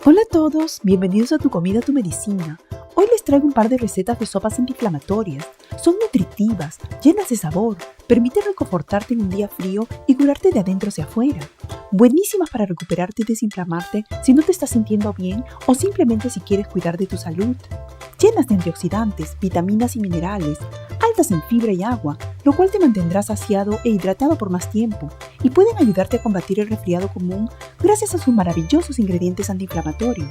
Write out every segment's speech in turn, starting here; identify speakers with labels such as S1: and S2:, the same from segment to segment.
S1: Hola a todos, bienvenidos a Tu Comida, Tu Medicina. Hoy les traigo un par de recetas de sopas antiinflamatorias. Son nutritivas, llenas de sabor, permiten reconfortarte en un día frío y curarte de adentro hacia afuera. Buenísimas para recuperarte y desinflamarte si no te estás sintiendo bien o simplemente si quieres cuidar de tu salud. Llenas de antioxidantes, vitaminas y minerales, altas en fibra y agua, lo cual te mantendrá saciado e hidratado por más tiempo, y pueden ayudarte a combatir el resfriado común gracias a sus maravillosos ingredientes antiinflamatorios.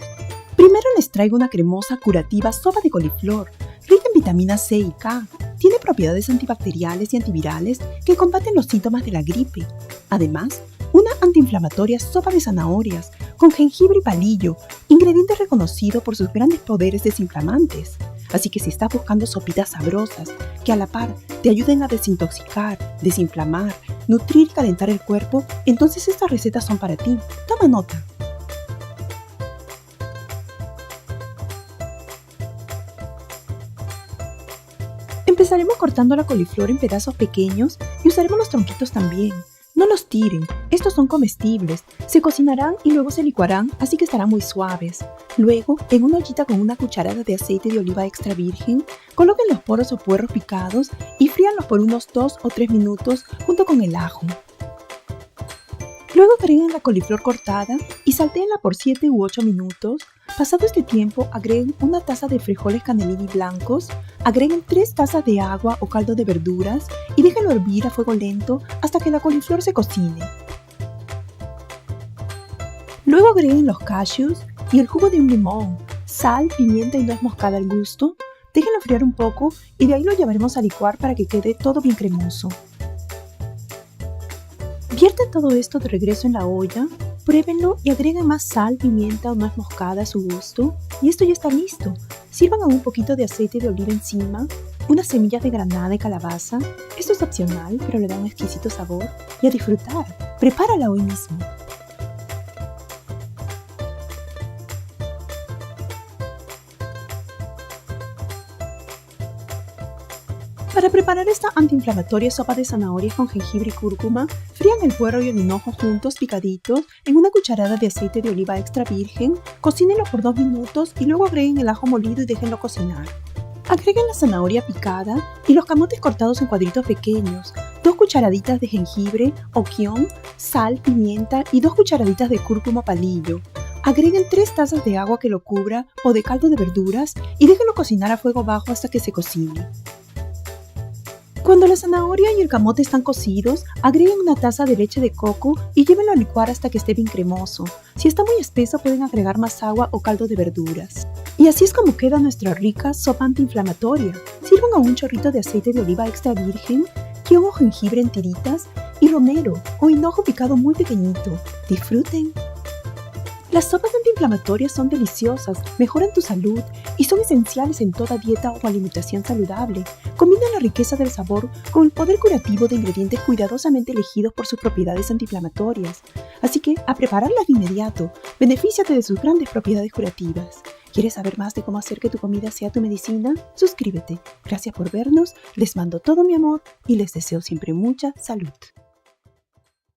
S1: Primero les traigo una cremosa curativa sopa de coliflor, rica en vitaminas C y K. Tiene propiedades antibacteriales y antivirales que combaten los síntomas de la gripe. Además, una antiinflamatoria sopa de zanahorias con jengibre y palillo, ingrediente reconocido por sus grandes poderes desinflamantes. Así que si estás buscando sopitas sabrosas que a la par te ayuden a desintoxicar, desinflamar, nutrir y calentar el cuerpo, entonces estas recetas son para ti. Toma nota. Empezaremos cortando la coliflor en pedazos pequeños y usaremos los tronquitos también. No los tiren, estos son comestibles, se cocinarán y luego se licuarán, así que estarán muy suaves. Luego, en una ollita con una cucharada de aceite de oliva extra virgen, coloquen los poros o puerros picados y fríanlos por unos 2 o 3 minutos junto con el ajo. Luego agreguen la coliflor cortada y saltéenla por 7 u 8 minutos. Pasado este tiempo, agreguen una taza de frijoles cannellini blancos, agreguen 3 tazas de agua o caldo de verduras y déjenlo hervir a fuego lento hasta que la coliflor se cocine. Luego agreguen los cashews y el jugo de un limón, sal, pimienta y nuez moscada al gusto. Déjenlo enfriar un poco y de ahí lo llevaremos a licuar para que quede todo bien cremoso. Vierten todo esto de regreso en la olla, pruébenlo y agreguen más sal, pimienta o nuez moscada a su gusto. Y esto ya está listo. Sirvan un poquito de aceite de oliva encima, unas semillas de granada y calabaza. Esto es opcional, pero le da un exquisito sabor. Y a disfrutar. Prepárala hoy mismo. Para preparar esta antiinflamatoria sopa de zanahorias con jengibre y cúrcuma, frían el puerro y el hinojo juntos picaditos en una cucharada de aceite de oliva extra virgen, cocínenlo por 2 minutos y luego agreguen el ajo molido y déjenlo cocinar. Agreguen la zanahoria picada y los camotes cortados en cuadritos pequeños, 2 cucharaditas de jengibre, oquión, sal, pimienta y 2 cucharaditas de cúrcuma palillo. Agreguen 3 tazas de agua que lo cubra o de caldo de verduras y déjenlo cocinar a fuego bajo hasta que se cocine. Cuando la zanahoria y el camote están cocidos, agreguen una taza de leche de coco y llévenlo a licuar hasta que esté bien cremoso. Si está muy espeso pueden agregar más agua o caldo de verduras. Y así es como queda nuestra rica sopa antiinflamatoria. Sirvan a un chorrito de aceite de oliva extra virgen, guión o jengibre en tiritas y romero o hinojo picado muy pequeñito. ¡Disfruten! Las sopas antiinflamatorias son deliciosas, mejoran tu salud y son esenciales en toda dieta o alimentación saludable. Combinan la riqueza del sabor con el poder curativo de ingredientes cuidadosamente elegidos por sus propiedades antiinflamatorias. Así que, a prepararlas de inmediato, benefíciate de sus grandes propiedades curativas. ¿Quieres saber más de cómo hacer que tu comida sea tu medicina? Suscríbete. Gracias por vernos, les mando todo mi amor y les deseo siempre mucha salud.